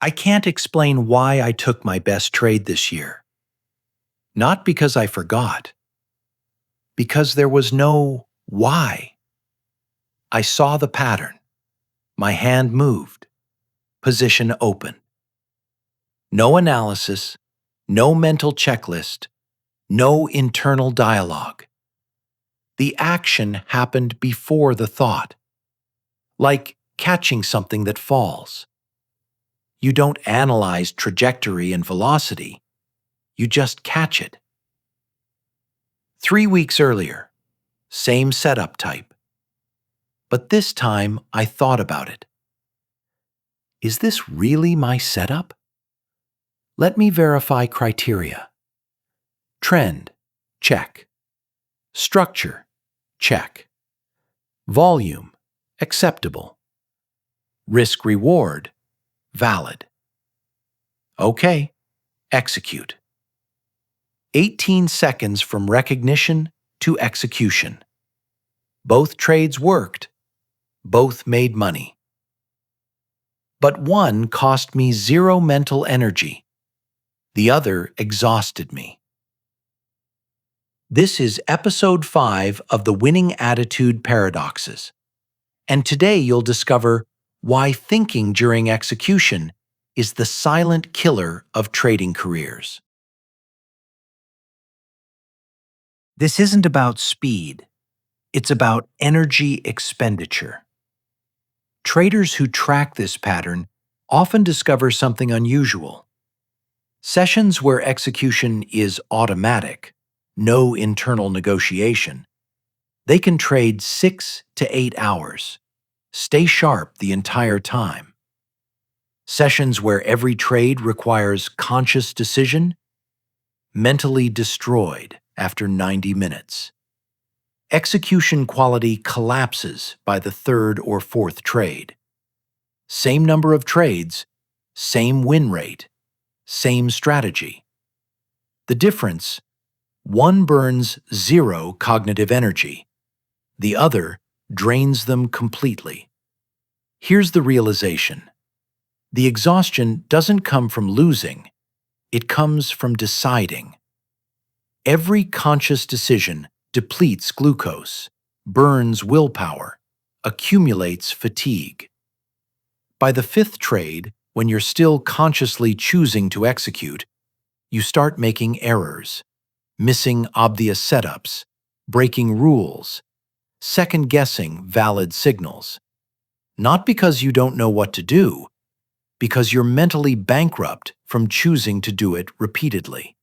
I can't explain why I took my best trade this year. Not because I forgot, because there was no why. I saw the pattern. My hand moved. Position open. No analysis, no mental checklist, no internal dialogue. The action happened before the thought, like catching something that falls. You don't analyze trajectory and velocity, you just catch it. 3 weeks earlier, same setup type. But this time I thought about it. Is this really my setup? Let me verify criteria. Trend, check. Structure, check. Volume, acceptable. Risk-reward, valid. Okay, execute. 18 seconds from recognition to execution. Both trades worked. Both made money. But one cost me 0 mental energy. The other exhausted me. This is episode 5 of the Winning Attitude Paradoxes. And today you'll discover why thinking during execution is the silent killer of trading careers. This isn't about speed. It's about energy expenditure. Traders who track this pattern often discover something unusual. Sessions where execution is automatic, no internal negotiation, they can trade 6 to 8 hours, stay sharp the entire time. Sessions where every trade requires conscious decision, mentally destroyed after 90 minutes. Execution quality collapses by the 3rd or 4th trade. Same number of trades, same win rate, same strategy. The difference: one burns 0 cognitive energy, the other drains them completely. Here's the realization. The exhaustion doesn't come from losing, it comes from deciding. Every conscious decision depletes glucose, burns willpower, accumulates fatigue. By the 5th trade, when you're still consciously choosing to execute, you start making errors, missing obvious setups, breaking rules, second-guessing valid signals. Not because you don't know what to do, because you're mentally bankrupt from choosing to do it repeatedly.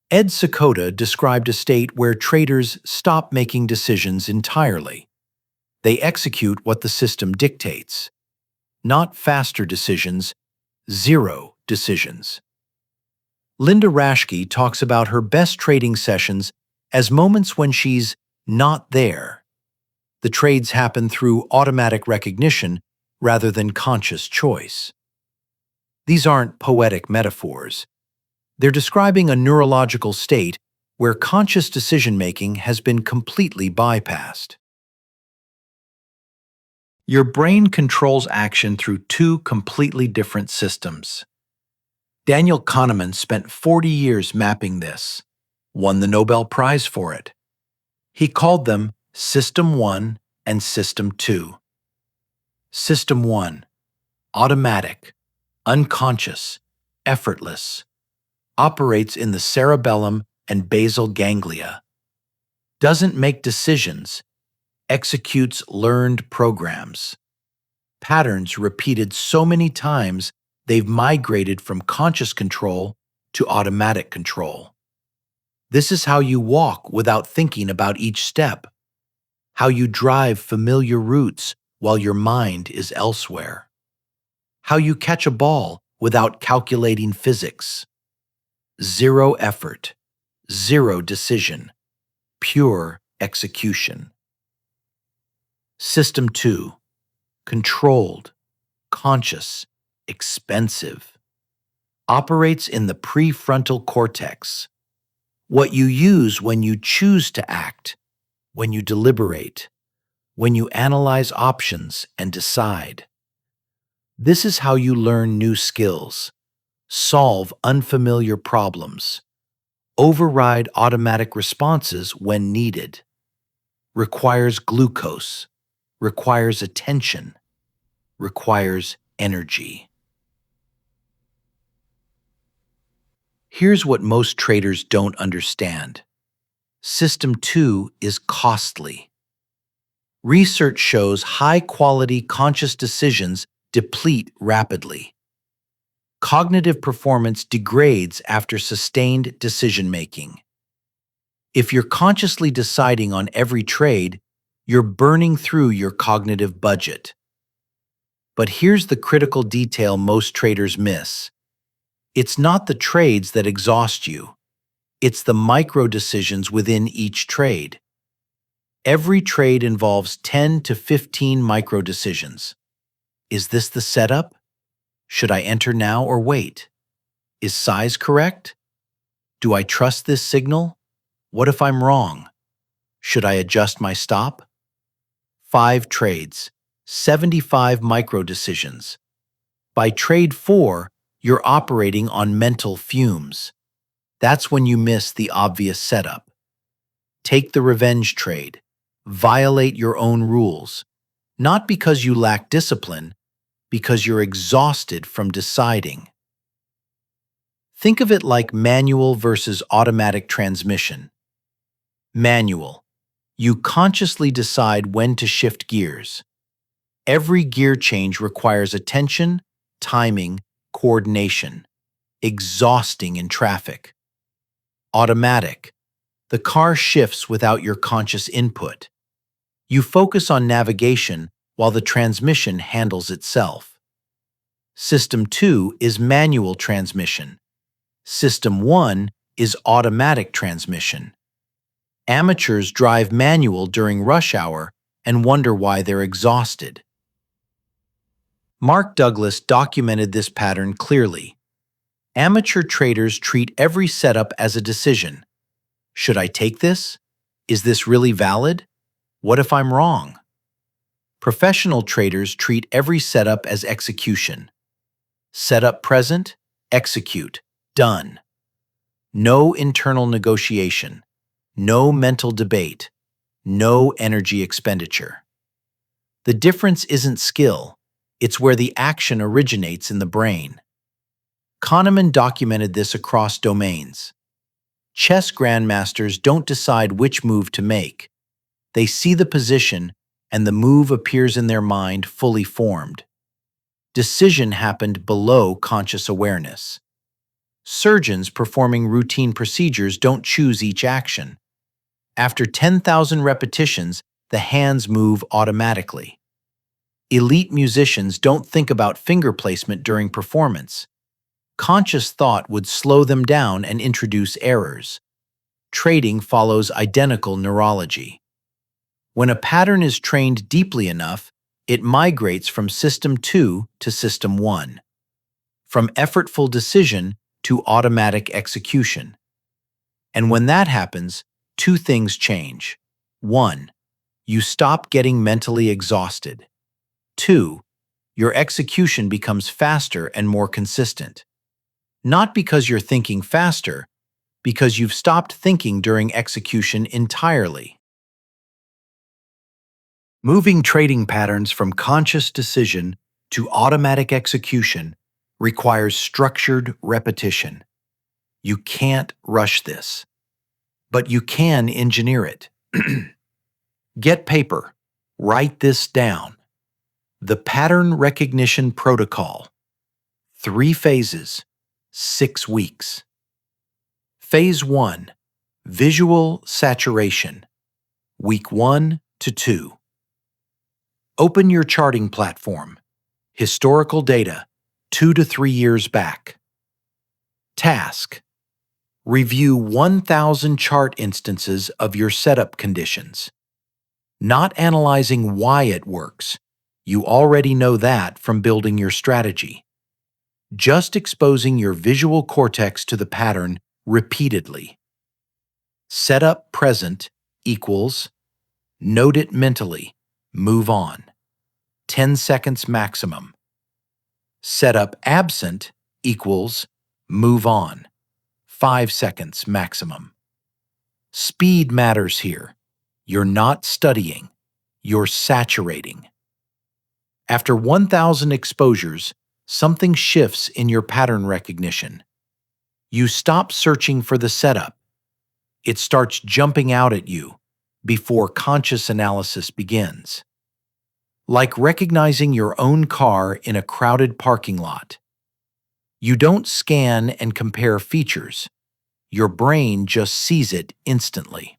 Ed Seykota described a state where traders stop making decisions entirely. They execute what the system dictates. Not faster decisions, 0 decisions. Linda Raschke talks about her best trading sessions as moments when she's not there. The trades happen through automatic recognition rather than conscious choice. These aren't poetic metaphors. They're describing a neurological state where conscious decision-making has been completely bypassed. Your brain controls action through 2 completely different systems. Daniel Kahneman spent 40 years mapping this, won the Nobel Prize for it. He called them System 1 and System 2. System 1, automatic, unconscious, effortless, operates in the cerebellum and basal ganglia, doesn't make decisions, executes learned programs. Patterns repeated so many times they've migrated from conscious control to automatic control. This is how you walk without thinking about each step, how you drive familiar routes while your mind is elsewhere, how you catch a ball without calculating physics. 0 effort, 0 decision, pure execution. System 2, controlled, conscious, expensive, operates in the prefrontal cortex, what you use when you choose to act, when you deliberate, when you analyze options and decide. This is how you learn new skills, solve unfamiliar problems, override automatic responses when needed, requires glucose, requires attention, requires energy. Here's what most traders don't understand. System 2 is costly. Research shows high-quality conscious decisions deplete rapidly. Cognitive performance degrades after sustained decision-making. If you're consciously deciding on every trade, you're burning through your cognitive budget. But here's the critical detail most traders miss. It's not the trades that exhaust you. It's the micro decisions within each trade. Every trade involves 10 to 15 micro decisions. Is this the setup? Should I enter now or wait? Is size correct? Do I trust this signal? What if I'm wrong? Should I adjust my stop? 5 trades, 75 micro decisions. By trade 4, you're operating on mental fumes. That's when you miss the obvious setup. Take the revenge trade. Violate your own rules. Not because you lack discipline, because you're exhausted from deciding. Think of it like manual versus automatic transmission. Manual. You consciously decide when to shift gears. Every gear change requires attention, timing, coordination. Exhausting in traffic. Automatic. The car shifts without your conscious input. You focus on navigation while the transmission handles itself. System 2 is manual transmission. System 1 is automatic transmission. Amateurs drive manual during rush hour and wonder why they're exhausted. Mark Douglas documented this pattern clearly. Amateur traders treat every setup as a decision. Should I take this? Is this really valid? What if I'm wrong? Professional traders treat every setup as execution. Setup present, execute, done. No internal negotiation, no mental debate, no energy expenditure. The difference isn't skill, it's where the action originates in the brain. Kahneman documented this across domains. Chess grandmasters don't decide which move to make. They see the position, and the move appears in their mind fully formed. Decision happened below conscious awareness. Surgeons performing routine procedures don't choose each action. After 10,000 repetitions, the hands move automatically. Elite musicians don't think about finger placement during performance. Conscious thought would slow them down and introduce errors. Trading follows identical neurology. When a pattern is trained deeply enough, it migrates from System 2 to System 1. From effortful decision to automatic execution. And when that happens, 2 things change. 1. You stop getting mentally exhausted. 2. Your execution becomes faster and more consistent. Not because you're thinking faster, because you've stopped thinking during execution entirely. Moving trading patterns from conscious decision to automatic execution requires structured repetition. You can't rush this, but you can engineer it. Get paper. Write this down. The Pattern Recognition Protocol. 3 phases, 6 weeks. Phase 1, Visual Saturation, Week 1 to 2. Open your charting platform. Historical data, 2 to 3 years back. Task: review 1,000 chart instances of your setup conditions. Not analyzing why it works. You already know that from building your strategy. Just exposing your visual cortex to the pattern repeatedly. Setup present equals, note it mentally, move on. 10 seconds maximum. Setup absent equals move on, 5 seconds maximum. Speed matters here. You're not studying, you're saturating. After 1,000 exposures, something shifts in your pattern recognition. You stop searching for the setup. It starts jumping out at you before conscious analysis begins. Like recognizing your own car in a crowded parking lot. You don't scan and compare features. Your brain just sees it instantly.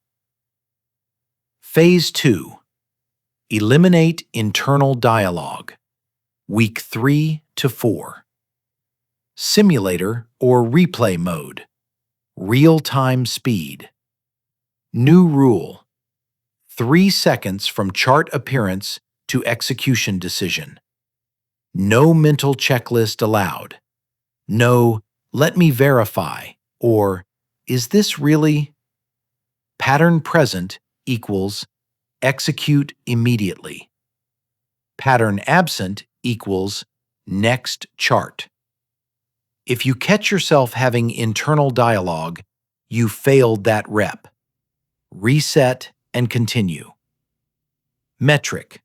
Phase 2. Eliminate internal dialogue. Week 3 to 4. Simulator or replay mode. Real-time speed. New rule. 3 seconds from chart appearance to execution decision. No mental checklist allowed. No, let me verify, or is this really? Pattern present equals execute immediately. Pattern absent equals next chart. If you catch yourself having internal dialogue, you failed that rep. Reset and continue. Metric.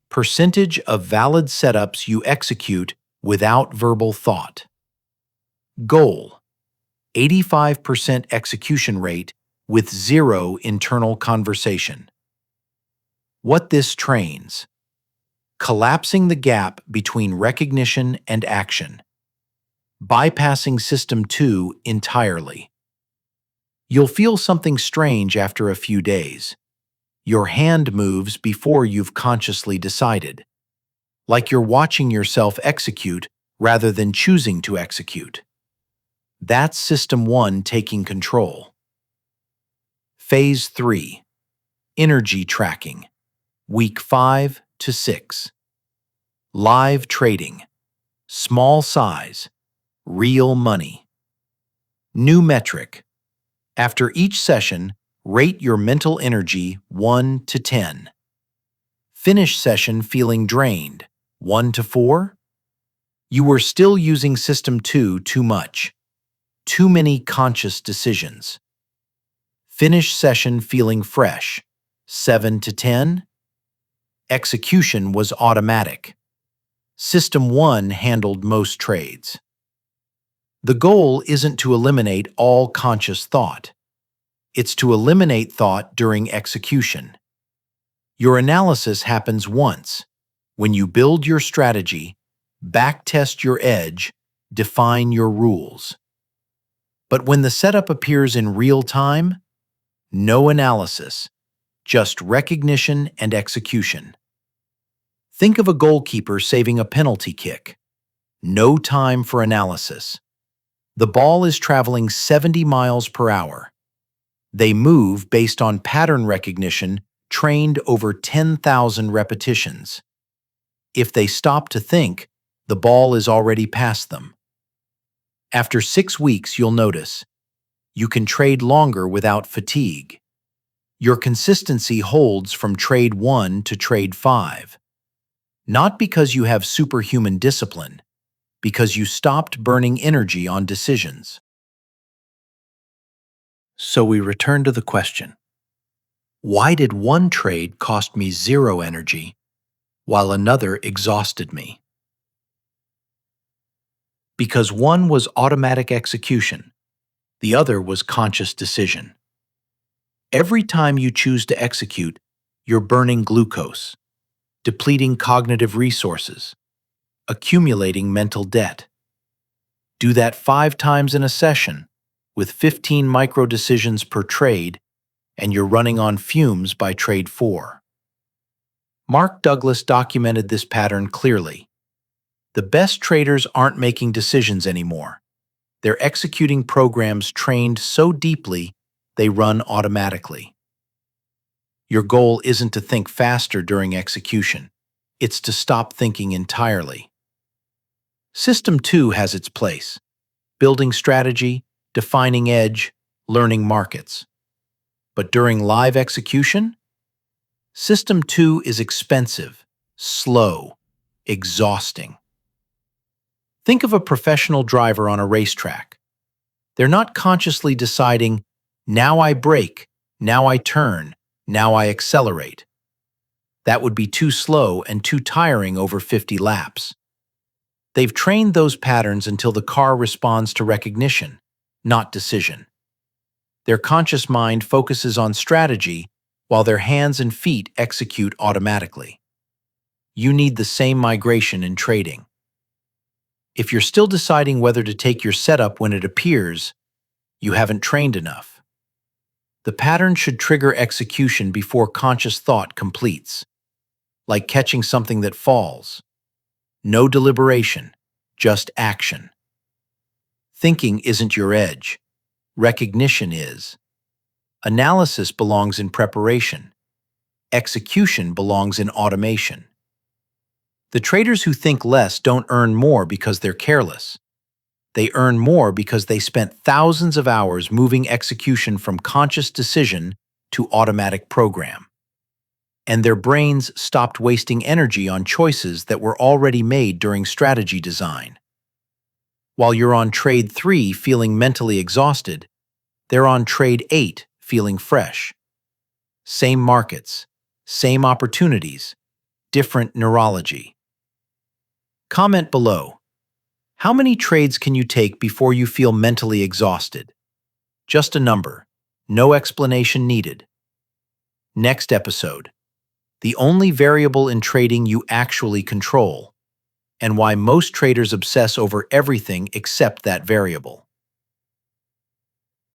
Percentage of valid setups you execute without verbal thought. Goal. 85% execution rate with 0 internal conversation. What this trains. Collapsing the gap between recognition and action. Bypassing System 2 entirely. You'll feel something strange after a few days. Your hand moves before you've consciously decided. Like you're watching yourself execute rather than choosing to execute. That's System 1 taking control. Phase 3. Energy tracking. Week 5 to 6. Live trading. Small size. Real money. New metric. After each session, rate your mental energy 1 to 10. Finish session feeling drained, 1 to 4. You were still using System 2 too much. Too many conscious decisions. Finish session feeling fresh, 7 to 10. Execution was automatic. System 1 handled most trades. The goal isn't to eliminate all conscious thought. It's to eliminate thought during execution. Your analysis happens once, when you build your strategy, backtest your edge, define your rules. But when the setup appears in real time, no analysis, just recognition and execution. Think of a goalkeeper saving a penalty kick. No time for analysis. The ball is traveling 70 miles per hour. They move based on pattern recognition trained over 10,000 repetitions. If they stop to think, the ball is already past them. After 6 weeks, you'll notice you can trade longer without fatigue. Your consistency holds from trade 1 to trade 5. Not because you have superhuman discipline, because you stopped burning energy on decisions. So we return to the question, why did one trade cost me 0 energy while another exhausted me? Because one was automatic execution, the other was conscious decision. Every time you choose to execute, you're burning glucose, depleting cognitive resources, accumulating mental debt. Do that 5 times in a session, with 15 micro-decisions per trade, and you're running on fumes by trade 4. Mark Douglas documented this pattern clearly. The best traders aren't making decisions anymore. They're executing programs trained so deeply they run automatically. Your goal isn't to think faster during execution. It's to stop thinking entirely. System 2 has its place. Building strategy, defining edge, learning markets. But during live execution, System 2 is expensive, slow, exhausting. Think of a professional driver on a racetrack. They're not consciously deciding, now I brake, now I turn, now I accelerate. That would be too slow and too tiring over 50 laps. They've trained those patterns until the car responds to recognition, not decision. Their conscious mind focuses on strategy while their hands and feet execute automatically. You need the same migration in trading. If you're still deciding whether to take your setup when it appears, you haven't trained enough. The pattern should trigger execution before conscious thought completes, like catching something that falls. No deliberation, just action. Thinking isn't your edge. Recognition is. Analysis belongs in preparation. Execution belongs in automation. The traders who think less don't earn more because they're careless. They earn more because they spent thousands of hours moving execution from conscious decision to automatic program. And their brains stopped wasting energy on choices that were already made during strategy design. While you're on trade 3 feeling mentally exhausted, they're on trade 8 feeling fresh. Same markets, same opportunities, different neurology. Comment below. How many trades can you take before you feel mentally exhausted? Just a number, no explanation needed. Next episode. The only variable in trading you actually control, and why most traders obsess over everything except that variable.